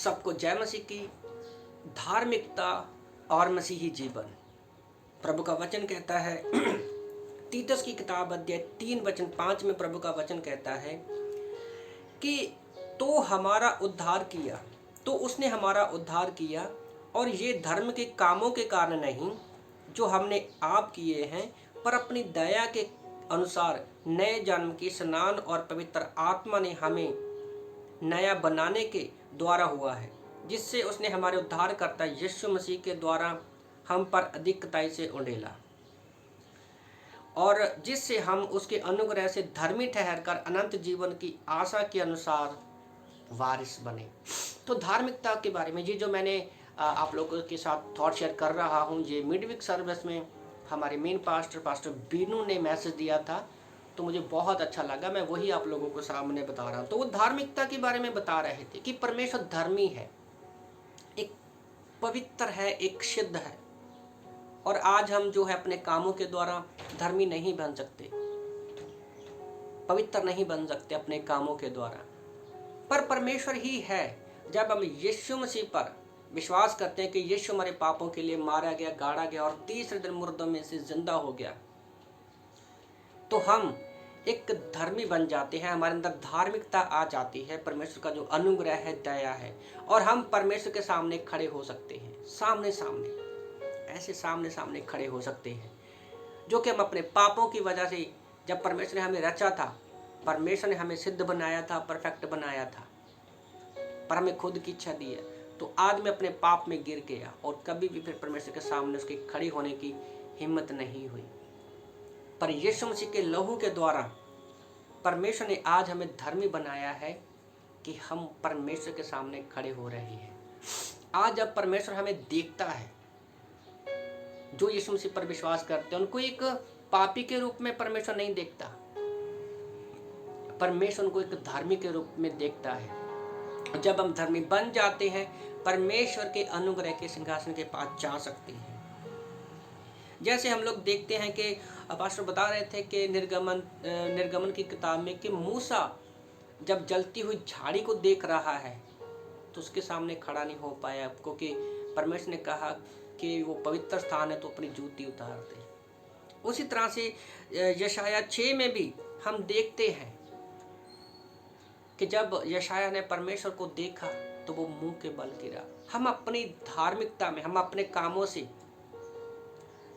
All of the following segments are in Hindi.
सबको जय मसीह की। धार्मिकता और मसीही जीवन। प्रभु का वचन कहता है तीतस की किताब अध्याय 3 वचन 5 में प्रभु का वचन कहता है कि तो हमारा उद्धार किया, तो उसने हमारा उद्धार किया, और ये धर्म के कामों के कारण नहीं जो हमने आप किए हैं, पर अपनी दया के अनुसार नए जन्म की स्नान और पवित्र आत्मा ने हमें नया बनाने के द्वारा हुआ है, जिससे उसने हमारे उद्धारकर्ता यीशु मसीह के द्वारा हम पर अधिकताई से उंडेला, और जिससे हम उसके अनुग्रह से धर्मी ठहरकर अनंत जीवन की आशा के अनुसार वारिस बने। तो धार्मिकता के बारे में ये जो मैंने आप लोगों के साथ थॉट शेयर कर रहा हूँ, ये मिडवीक सर्विस में हमारे मेन पास्टर बीनू ने मैसेज दिया था, तो मुझे बहुत अच्छा लगा। मैं वही आप लोगों को सामने बता रहा हूँ। तो वो धार्मिकता के बारे में बता रहे थे कि परमेश्वर धर्मी है, एक पवित्र है, एक शुद्ध है, और आज हम जो है अपने कामों के द्वारा धर्मी नहीं बन सकते, पवित्र नहीं बन सकते अपने कामों के द्वारा, पर परमेश्वर ही है। जब हम यीशु मसीह पर विश्वास करते हैं कि यीशु हमारे पापों के लिए मारा गया, गाड़ा गया और तीसरे दिन मुर्दों में से जिंदा हो गया, तो हम एक धर्मी बन जाते हैं, हमारे अंदर धार्मिकता आ जाती है। परमेश्वर का जो अनुग्रह है, दया है, और हम परमेश्वर के सामने खड़े हो सकते हैं, सामने सामने, ऐसे सामने सामने खड़े हो सकते हैं, जो कि हम अपने पापों की वजह से, जब परमेश्वर ने हमें रचा था, परमेश्वर ने हमें सिद्ध बनाया था, परफेक्ट बनाया था, पर हमें खुद की इच्छा दी है, तो आदमी अपने पाप में गिर गया और कभी भी फिर परमेश्वर के सामने उसकी खड़ी होने की हिम्मत नहीं हुई। पर यीशु मसीह के लहू के द्वारा परमेश्वर ने आज हमें धर्मी बनाया है कि हम परमेश्वर के सामने खड़े हो रहे हैं। आज जब परमेश्वर हमें देखता है, जो यीशु मसीह पर विश्वास करते हैं, उनको एक पापी के रूप में परमेश्वर नहीं देखता, परमेश्वर उनको एक धार्मिक के रूप में देखता है। जब हम धर्मी बन जाते हैं, परमेश्वर के अनुग्रह के सिंहासन के पास जा सकते हैं। जैसे हम लोग देखते हैं कि पास्टर बता रहे थे कि निर्गमन की किताब में कि मूसा जब जलती हुई झाड़ी को देख रहा है तो उसके सामने खड़ा नहीं हो पाया, क्योंकि परमेश्वर ने कहा कि वो पवित्र स्थान है तो अपनी जूती उतार दे। उसी तरह से यशाया 6 में भी हम देखते हैं कि जब यशाया ने परमेश्वर को देखा तो वो मुंह के बल गिरा। हम अपनी धार्मिकता में, हम अपने कामों से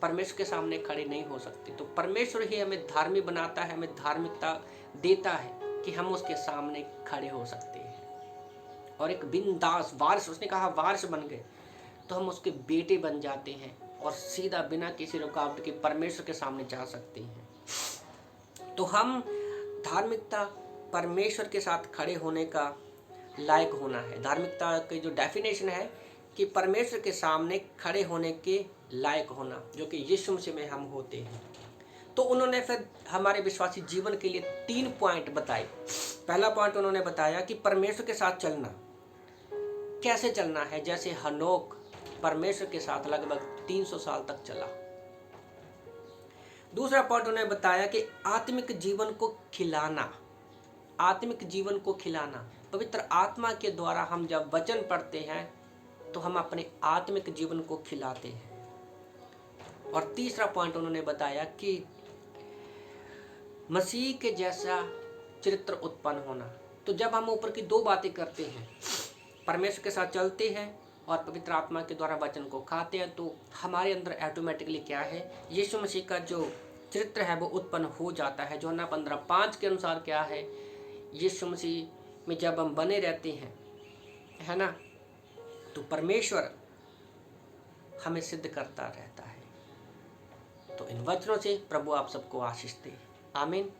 परमेश्वर के सामने खड़े नहीं हो सकते, तो परमेश्वर ही हमें धार्मिक बनाता है, हमें धार्मिकता देता है कि हम उसके सामने खड़े हो सकते हैं और एक बिंदास वारिस, उसने कहा वारिस बन गए, तो हम उसके बेटे बन जाते हैं और सीधा बिना किसी रुकावट के परमेश्वर के सामने जा सकते हैं। तो हम धार्मिकता परमेश्वर के साथ खड़े होने का लायक होना है। धार्मिकता की जो डेफिनेशन है कि परमेश्वर के सामने खड़े होने के लायक होना, जो कि यीशु मसीह में हम होते हैं। तो उन्होंने फिर हमारे विश्वासी जीवन के लिए 3 पॉइंट बताए। पहला पॉइंट उन्होंने बताया कि परमेश्वर के साथ चलना, कैसे चलना है। जैसे हनोक परमेश्वर के साथ लगभग 300 साल तक चला। दूसरा पॉइंट उन्होंने बताया कि आत्मिक जीवन को खिलाना, आत्मिक जीवन को खिलाना, पवित्र आत्मा के द्वारा हम जब वचन पढ़ते हैं तो हम अपने आत्मिक जीवन को खिलाते हैं। और तीसरा पॉइंट उन्होंने बताया कि मसीह के जैसा चरित्र उत्पन्न होना। तो जब हम ऊपर की 2 बातें करते हैं, परमेश्वर के साथ चलते हैं और पवित्र आत्मा के द्वारा वचन को खाते हैं, तो हमारे अंदर ऑटोमेटिकली क्या है, यीशु मसीह का जो चरित्र है वो उत्पन्न हो जाता है। यूहन्ना 15:5 के अनुसार क्या है, यीशु मसीह में जब हम बने रहते हैं, है ना, तो परमेश्वर हमें सिद्ध करता रहता है। तो इन वचनों से प्रभु आप सबको आशीष दे। आमीन।